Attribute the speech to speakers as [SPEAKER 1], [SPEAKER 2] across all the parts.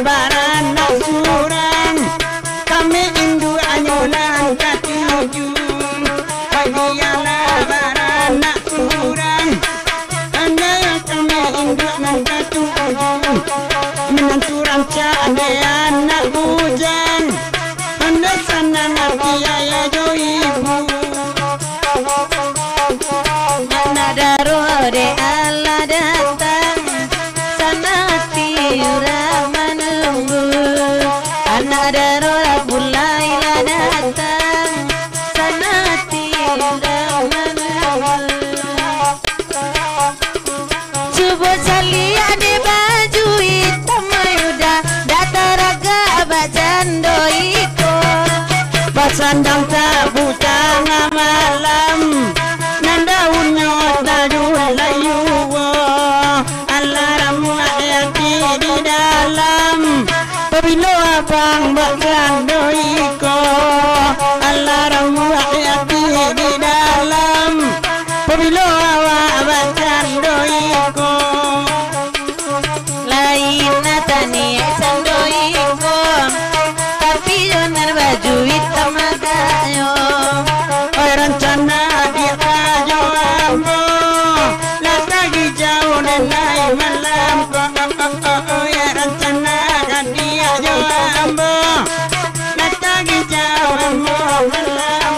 [SPEAKER 1] barana surang kami indu anyulan katuju bagiala barana surang anda yang kami indu nan katuju menanturan cade anak bujang anda sana ngerti ayah jo ibu
[SPEAKER 2] Nadaro de Allah datang sana tiura menunggu Nadaro Rabbulaila datang sana tiura menunggu Coba salia de baju hitam mayuda dataraga bacando iko
[SPEAKER 1] basandang tabu tengah malam daunnya tajul layu alarm ayati di dalam pabilo abang baklan doiko alarm ayati di dalam pabilo awak baklan doiko
[SPEAKER 2] lain natani sandoiko tapi jonar baju hitam agayo
[SPEAKER 1] rencana dia kajo ambo lagi jauh nenai malam ya rencana dia jo ambo lagi jauh ambo malam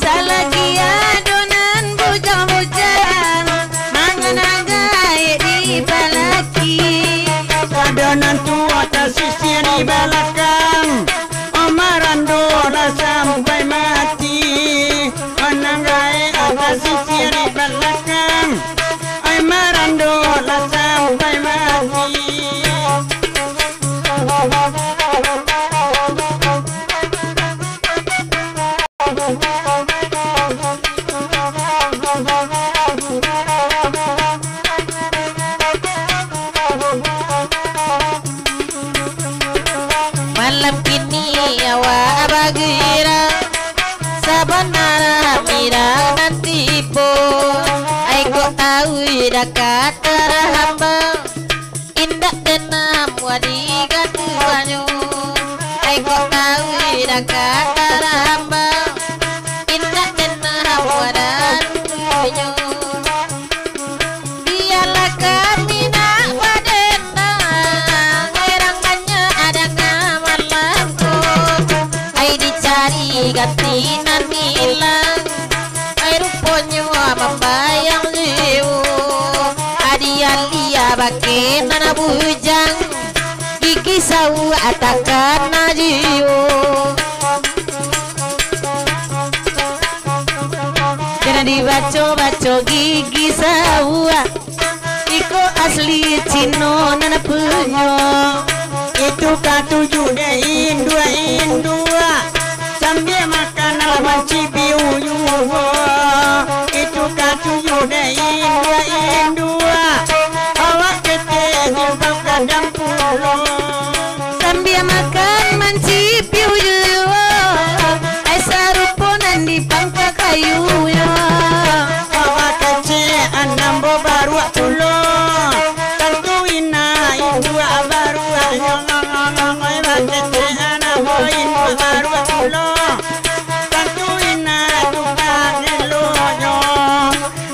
[SPEAKER 2] salagi adonan bujang-bujang mangan-angai di balaki
[SPEAKER 1] adonan tua tersisir di belakang omarando sampai mati menanggai atas sisir di belakang ay marando sampai mati
[SPEAKER 2] malam kini awak bagira sabanara mira nanti po ai kok tahu dekat terhamba indah denam wadi gatuanyo ai kok tahu dekat terhamba indah denam wadan tunyo biarlah kami nak wadena ngerangannya ada ngamalanku ai dicari ganti nanti hilang ai rupanya membayang jiwa adian lia bake nana bujang gigi sawu atakan najiwo kena dibaco-baco gigi sawu iko asli Cino nana punyo
[SPEAKER 1] itu katuju deh indua sambil makan alaman cibiu itu katuju deh indua awak kete jilbab kadang pulau
[SPEAKER 2] sambil makan mancipiu juwa ai saruponan di pangka kayu ya
[SPEAKER 1] awak kece anam bo baru pulau tentu ina indua baru ngongongongongoy bakete anam bo indua baru pulau tentu ina tukang eloyo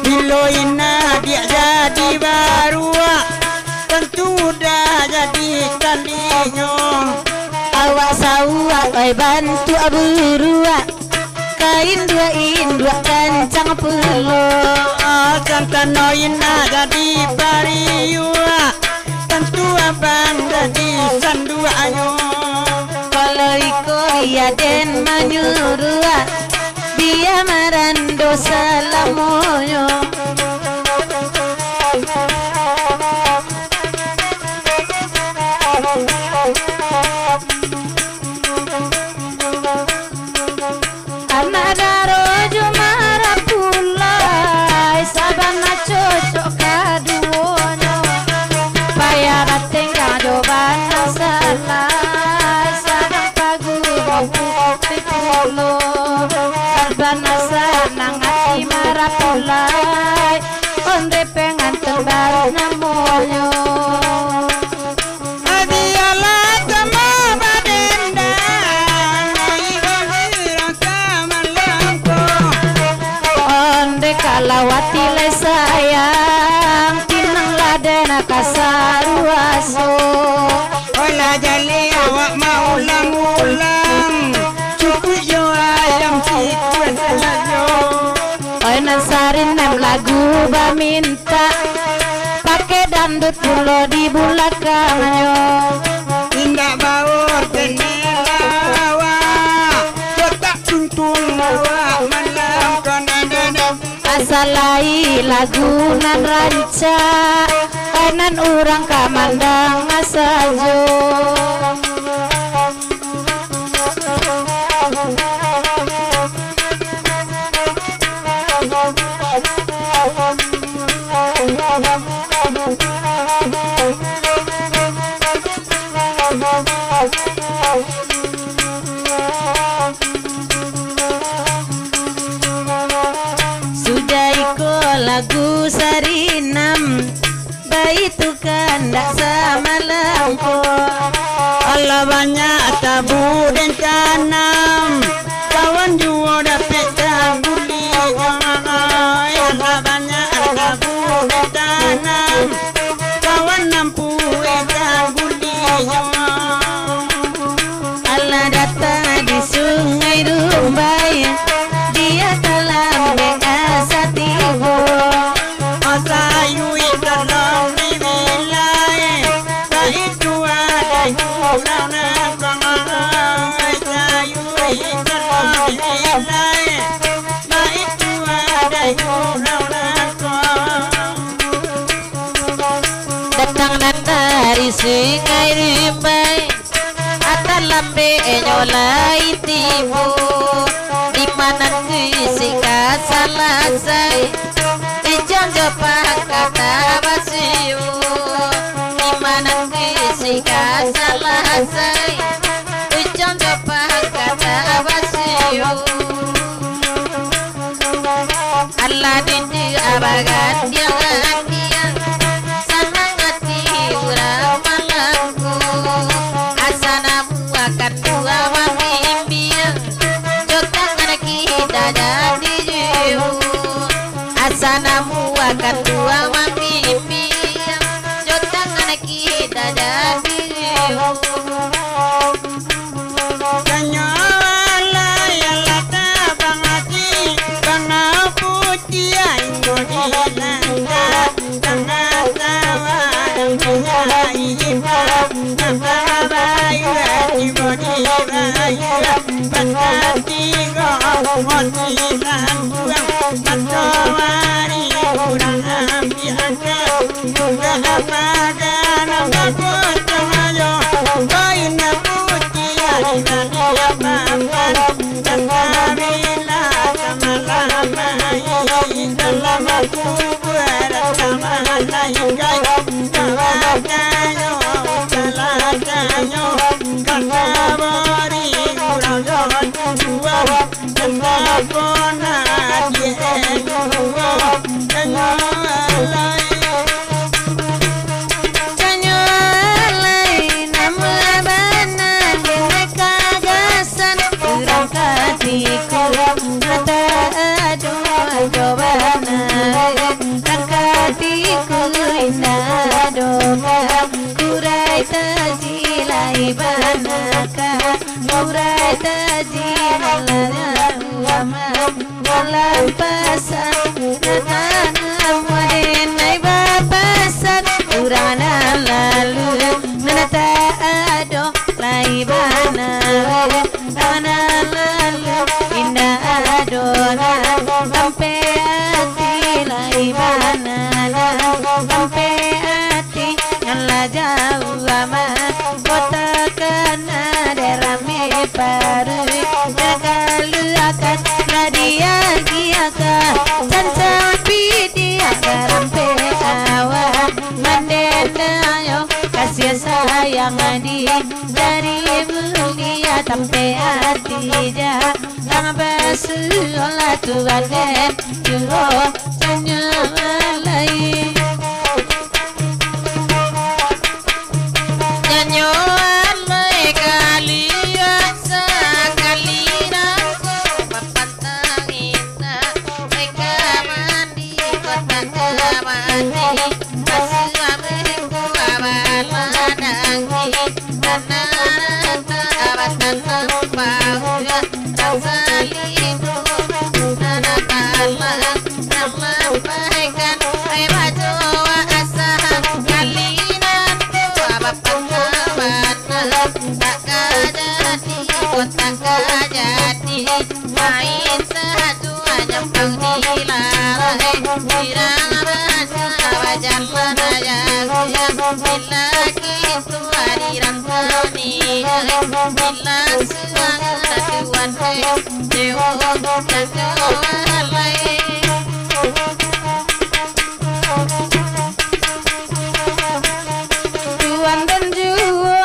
[SPEAKER 1] bilo ina dia jadi baru tentu dah jadi kalinya
[SPEAKER 2] awak sawa ai bantu aburua kain dua kancang pulo
[SPEAKER 1] cantano ina jadi bariua tentu abang jadi sanduayo
[SPEAKER 2] kalau iko ya den manyurua dia marando salamoyo Anadaro jumara pulai sabana cocok kaduonyo payara tengah jobana salai sadang pagu pipulo sabana sanang ati marapulai
[SPEAKER 1] lah jali awak mau ulang-ulang cukup yo ayam cikgu saja.
[SPEAKER 2] Nasarin nem lagu baminta pakai dangdut pulo di belakang yo.
[SPEAKER 1] Indah baur tenelawa kotak tuntung lawa malam konadana.
[SPEAKER 2] Asalai lagu nan ranca nan urang kamandang asajo. Sudah ikut lagu sarinam bayi tu kandak sama lampu.
[SPEAKER 1] Allah banyak tabu dan tanam kawan jua dapat tangguli. Allah banyak tabu dan tanam kawan nampu tangguli.
[SPEAKER 2] Allah datang di sungai Rumbai, dia telah beasatiku.
[SPEAKER 1] Asayu dalam di wilayah baik tua dan kurang nakamai. Asayu dalam di wilayah baik tua dan kurang nakamai.
[SPEAKER 2] Datang dari sungai Rumbai, akan lambe nyolai tibu. Di mana kisika salah saya, di jangka kata basiu. Di mana kisika salah saya, di jangka kata basiu. Allah dindu abagan jangan diam, senang hati urang malangku. Asanamu akan dua mamimbiang, jotak anak kita jadi jiwa. Asanamu akan dua mamimbiang, jotak anak kita jadi jiwa. Sayang di dari mulia sampai hati jangan bersulah Tuhan dan juro nyalai nyanyo alai kalian sekali aku papantang ina mereka mandi kota kemandi masih amriku abalan main satu nyampang dilarang dirang raja wajan menayang bila gitu hadiran kani bila semangat tuan dewa dan doalai tuan dan jua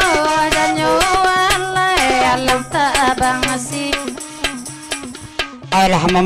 [SPEAKER 2] dan nyualai alam tak bangsi
[SPEAKER 1] Ayolah mama